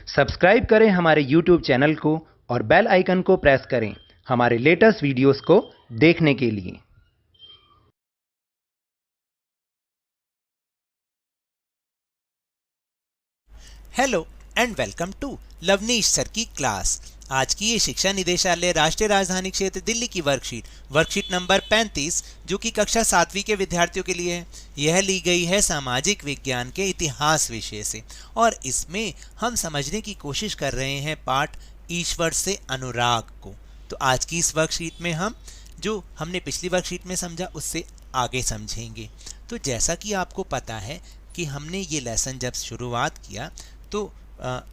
Subscribe करें हमारे YouTube channel को और बेल आइकन को प्रेस करें हमारे लेटेस्ट वीडियोस को देखने के लिए। Hello and welcome to Lavneesh sir की क्लास। आज की ये शिक्षा निदेशालय राष्ट्रीय राजधानी क्षेत्र दिल्ली की वर्कशीट नंबर 35 जो कि कक्षा 7वीं के विद्यार्थियों के लिए है। यह ली गई है सामाजिक विज्ञान के इतिहास विषय से और इसमें हम समझने की कोशिश कर रहे हैं पाठ ईश्वर से अनुराग को। तो आज की इस वर्कशीट में हम जो हमने पिछली वर्कशीट में समझा उससे आगे समझेंगे। तो जैसा कि आपको पता है कि हमने ये लेसन जब शुरुआत किया तो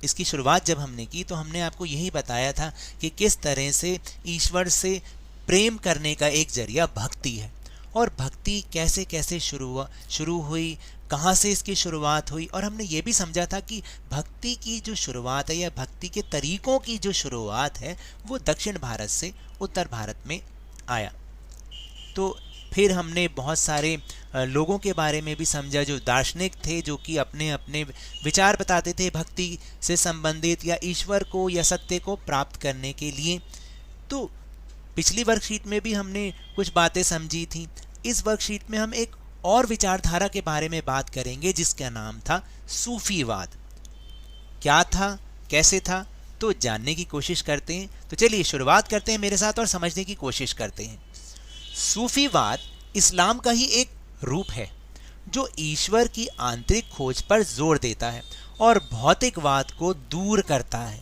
इसकी शुरुआत जब हमने की तो हमने आपको यही बताया था कि किस तरह से ईश्वर से प्रेम करने का एक जरिया भक्ति है और भक्ति कैसे कैसे शुरू हुई, कहाँ से इसकी शुरुआत हुई। और हमने ये भी समझा था कि भक्ति की जो शुरुआत है या भक्ति के तरीकों की जो शुरुआत है वो दक्षिण भारत से उत्तर भारत में आया। तो फिर हमने बहुत सारे लोगों के बारे में भी समझा जो दार्शनिक थे, जो कि अपने अपने विचार बताते थे भक्ति से संबंधित या ईश्वर को या सत्य को प्राप्त करने के लिए। तो पिछली वर्कशीट में भी हमने कुछ बातें समझी थी। इस वर्कशीट में हम एक और विचारधारा के बारे में बात करेंगे जिसका नाम था सूफीवाद। क्या था, कैसे था, तो जानने की कोशिश करते हैं। तो चलिए शुरुआत करते हैं मेरे साथ और समझने की कोशिश करते हैं। सूफीवाद इस्लाम का ही एक रूप है जो ईश्वर की आंतरिक खोज पर जोर देता है और भौतिकवाद को दूर करता है।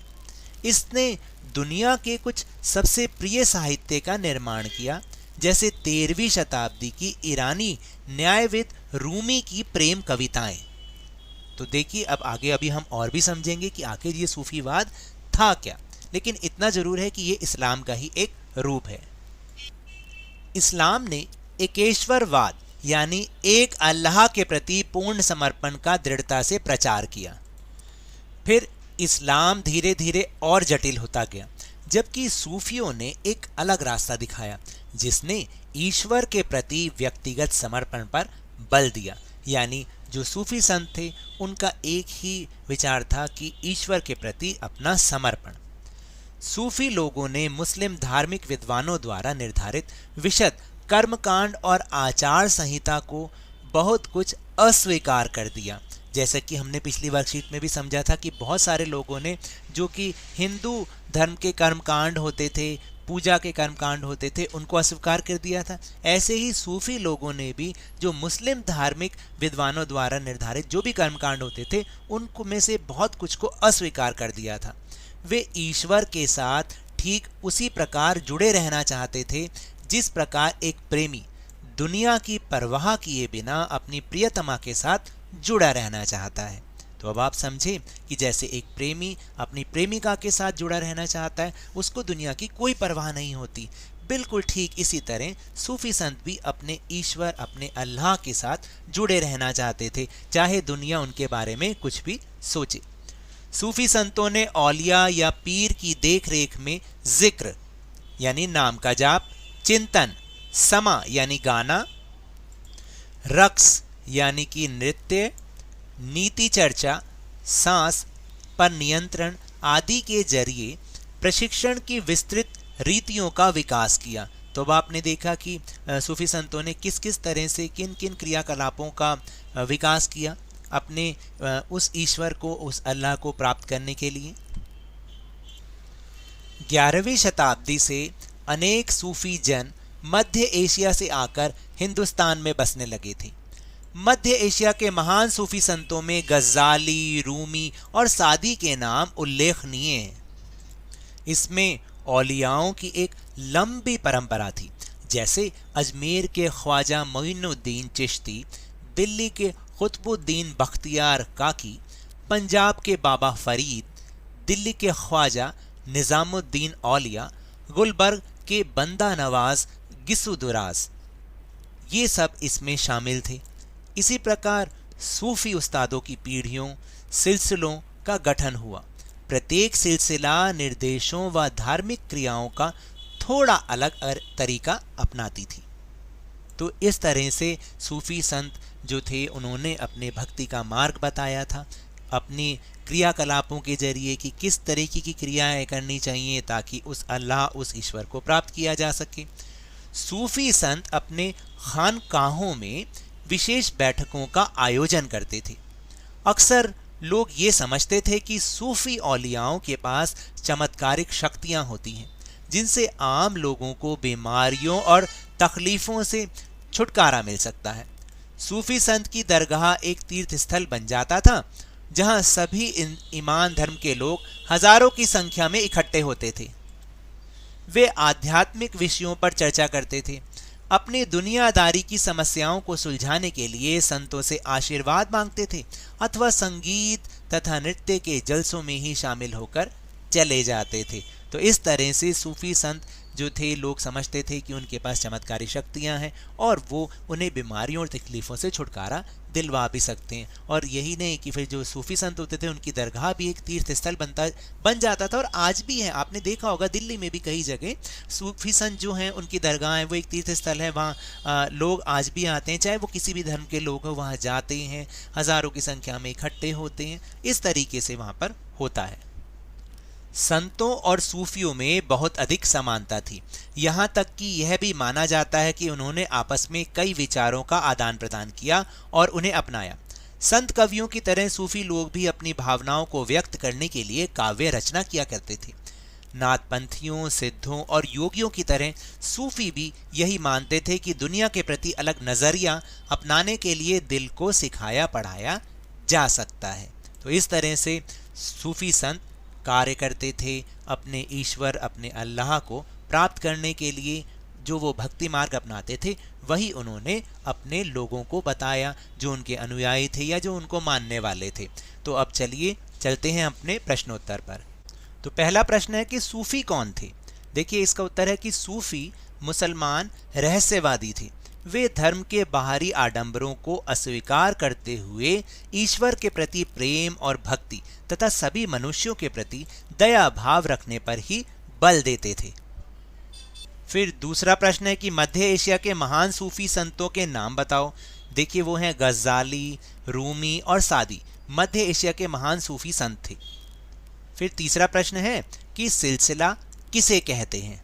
इसने दुनिया के कुछ सबसे प्रिय साहित्य का निर्माण किया, जैसे 13वीं शताब्दी की ईरानी न्यायविद रूमी की प्रेम कविताएं। तो देखिए अब आगे अभी हम और भी समझेंगे कि आखिर ये सूफीवाद था क्या, लेकिन इतना जरूर है कि ये इस्लाम का ही एक रूप है। इस्लाम ने एकेश्वरवाद यानी एक अल्लाह के प्रति पूर्ण समर्पण का दृढ़ता से प्रचार किया। फिर इस्लाम धीरे धीरे और जटिल होता गया, जबकि सूफियों ने एक अलग रास्ता दिखाया जिसने ईश्वर के प्रति व्यक्तिगत समर्पण पर बल दिया। यानी जो सूफी संत थे उनका एक ही विचार था कि ईश्वर के प्रति अपना समर्पण। सूफी लोगों ने मुस्लिम धार्मिक विद्वानों द्वारा निर्धारित विशद कर्मकांड और आचार संहिता को बहुत कुछ अस्वीकार कर दिया। जैसे कि हमने पिछली वर्कशीट में भी समझा था कि बहुत सारे लोगों ने जो कि हिंदू धर्म के कर्मकांड होते थे, पूजा के कर्मकांड होते थे, उनको अस्वीकार कर दिया था। ऐसे ही सूफी लोगों ने भी जो मुस्लिम धार्मिक विद्वानों द्वारा निर्धारित जो भी कर्मकांड होते थे उनको में से बहुत कुछ को अस्वीकार कर दिया था। वे ईश्वर के साथ ठीक उसी प्रकार जुड़े रहना चाहते थे जिस प्रकार एक प्रेमी दुनिया की परवाह किए बिना अपनी प्रियतमा के साथ जुड़ा रहना चाहता है। तो अब आप समझे कि जैसे एक प्रेमी अपनी प्रेमिका के साथ जुड़ा रहना चाहता है, उसको दुनिया की कोई परवाह नहीं होती, बिल्कुल ठीक इसी तरह सूफी संत भी अपने ईश्वर, अपने अल्लाह के साथ जुड़े रहना चाहते थे, चाहे दुनिया उनके बारे में कुछ भी सोचे। सूफी संतों ने औलिया या पीर की देखरेख में जिक्र यानी नाम का जाप, चिंतन, समा यानी गाना, रक्स यानी कि नृत्य, नीति चर्चा, सांस पर नियंत्रण आदि के जरिए प्रशिक्षण की विस्तृत रीतियों का विकास किया। तो अब आपने देखा कि सूफी संतों ने किस किस तरह से किन किन क्रियाकलापों का विकास किया अपने उस ईश्वर को, उस अल्लाह को प्राप्त करने के लिए। 11वीं शताब्दी से अनेक सूफी जन मध्य एशिया से आकर हिंदुस्तान में बसने लगे थे। मध्य एशिया के महान सूफी संतों में गज़ाली, रूमी और सादी के नाम उल्लेखनीय हैं। इसमें औलियाओं की एक लंबी परंपरा थी, जैसे अजमेर के ख्वाजा मोइनुद्दीन चिश्ती, दिल्ली के कुतुबुद्दीन बख्तियार काकी, पंजाब के बाबा फरीद, दिल्ली के ख्वाजा निज़ामुद्दीन औलिया, गुलबर्ग के बंदा नवाज गिस्सुदुरास, ये सब इसमें शामिल थे। इसी प्रकार सूफी उस्तादों की पीढ़ियों, सिलसिलों का गठन हुआ। प्रत्येक सिलसिला निर्देशों व धार्मिक क्रियाओं का थोड़ा अलग तरीका अपनाती थी। तो इस तरह से सूफी संत जो थे उन्होंने अपने भक्ति का मार्ग बताया था, अपनी क्रियाकलापों के जरिए कि किस तरीके की क्रियाएं करनी चाहिए ताकि उस अल्लाह, उस ईश्वर को प्राप्त किया जा सके। सूफी संत अपने खानकाहों में विशेष बैठकों का आयोजन करते थे। अक्सर लोग ये समझते थे कि सूफी औलियाओं के पास चमत्कारिक शक्तियां होती हैं जिनसे आम लोगों को बीमारियों और तकलीफों से छुटकारा मिल सकता है। सूफी संत की दरगाह एक तीर्थ स्थल बन जाता था जहां सभी ईमान धर्म के लोग हजारों की संख्या में इकट्ठे होते थे। वे आध्यात्मिक विषयों पर चर्चा करते थे। अपनी दुनियादारी की समस्याओं को सुलझाने के लिए संतों से आशीर्वाद मांगते थे अथवा संगीत तथा नृत्य के जलसों में ही शामिल होकर चले जाते थे। तो इस तरह से सूफी संत जो थे, लोग समझते थे कि उनके पास चमत्कारी शक्तियां हैं और वो उन्हें बीमारियों और तकलीफों से छुटकारा दिलवा भी सकते हैं। और यही नहीं कि फिर जो सूफी संत होते थे उनकी दरगाह भी एक तीर्थ स्थल बन जाता था। और आज भी है, आपने देखा होगा दिल्ली में भी कई जगह सूफी संत जो हैं उनकी दरगाह है, वो एक तीर्थ स्थल है। वहाँ लोग आज भी आते हैं, चाहे वो किसी भी धर्म के लोग हो, वहाँ जाते हैं, हजारों की संख्या में इकट्ठे होते हैं। इस तरीके से वहाँ पर होता है। संतों और सूफियों में बहुत अधिक समानता थी, यहाँ तक कि यह भी माना जाता है कि उन्होंने आपस में कई विचारों का आदान प्रदान किया और उन्हें अपनाया। संत कवियों की तरह सूफी लोग भी अपनी भावनाओं को व्यक्त करने के लिए काव्य रचना किया करते थे। नाथपंथियों, सिद्धों और योगियों की तरह सूफी भी यही मानते थे कि दुनिया के प्रति अलग नजरिया अपनाने के लिए दिल को सिखाया पढ़ाया जा सकता है। तो इस तरह से सूफी संत कार्य करते थे अपने ईश्वर, अपने अल्लाह को प्राप्त करने के लिए। जो वो भक्ति मार्ग अपनाते थे वही उन्होंने अपने लोगों को बताया जो उनके अनुयायी थे या जो उनको मानने वाले थे। तो अब चलिए चलते हैं अपने प्रश्नोत्तर पर। तो पहला प्रश्न है कि सूफी कौन थे। देखिए इसका उत्तर है कि सूफी मुसलमान रहस्यवादी थे। वे धर्म के बाहरी आडंबरों को अस्वीकार करते हुए ईश्वर के प्रति प्रेम और भक्ति तथा सभी मनुष्यों के प्रति दया भाव रखने पर ही बल देते थे। फिर दूसरा प्रश्न है कि मध्य एशिया के महान सूफी संतों के नाम बताओ। देखिए वो हैं गज़ाली, रूमी और सादी, मध्य एशिया के महान सूफी संत थे। फिर तीसरा प्रश्न है कि सिलसिला किसे कहते हैं।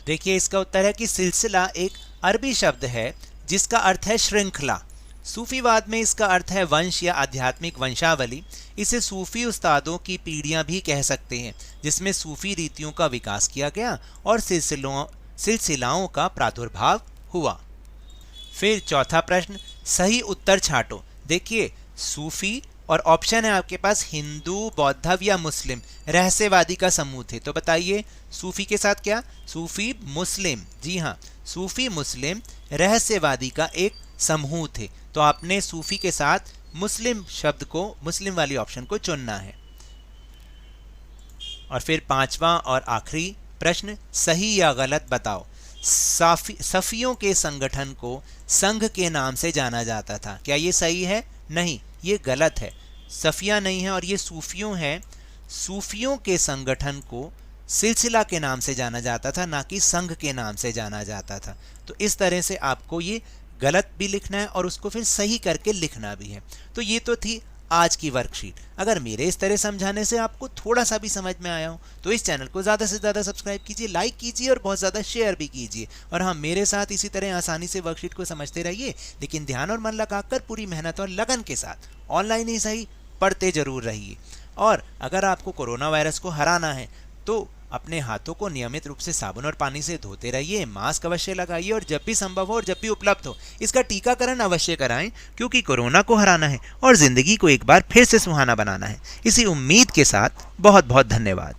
देखिए इसका उत्तर है कि सिलसिला एक अरबी शब्द है जिसका अर्थ है श्रृंखला। सूफीवाद में इसका अर्थ है वंश या आध्यात्मिक वंशावली। इसे सूफी उस्तादों की पीढ़ियां भी कह सकते हैं जिसमें सूफी रीतियों का विकास किया गया और सिलसिलाओं का प्रादुर्भाव हुआ। फिर चौथा प्रश्न, सही उत्तर छांटो। देखिए सूफी और ऑप्शन है आपके पास हिंदू, बौद्ध या मुस्लिम रहस्यवादी का समूह थे। तो बताइए सूफी के साथ क्या, सूफी मुस्लिम। जी हाँ, सूफी मुस्लिम रहस्यवादी का एक समूह थे। तो आपने सूफी के साथ मुस्लिम शब्द को, मुस्लिम वाली ऑप्शन को चुनना है। और फिर पांचवा और आखिरी प्रश्न, सही या गलत बताओ। सफियों के संगठन को संघ के नाम से जाना जाता था। क्या ये सही है? नहीं, ये गलत है। सफिया नहीं है और ये सूफियों हैं। सूफियों के संगठन को सिलसिला के नाम से जाना जाता था, ना कि संघ के नाम से जाना जाता था। तो इस तरह से आपको ये गलत भी लिखना है और उसको फिर सही करके लिखना भी है। तो ये तो थी आज की वर्कशीट। अगर मेरे इस तरह समझाने से आपको थोड़ा सा भी समझ में आया हो तो इस चैनल को ज़्यादा से ज़्यादा सब्सक्राइब कीजिए, लाइक कीजिए और बहुत ज़्यादा शेयर भी कीजिए। और हाँ, मेरे साथ इसी तरह आसानी से वर्कशीट को समझते रहिए, लेकिन ध्यान और मन लगाकर पूरी मेहनत और लगन के साथ ऑनलाइन ही सही पढ़ते जरूर रहिए। और अगर आपको कोरोना वायरस को हराना है तो अपने हाथों को नियमित रूप से साबुन और पानी से धोते रहिए, मास्क अवश्य लगाइए और जब भी संभव हो और जब भी उपलब्ध हो इसका टीकाकरण अवश्य कराएं, क्योंकि कोरोना को हराना है और जिंदगी को एक बार फिर से सुहाना बनाना है। इसी उम्मीद के साथ बहुत बहुत धन्यवाद।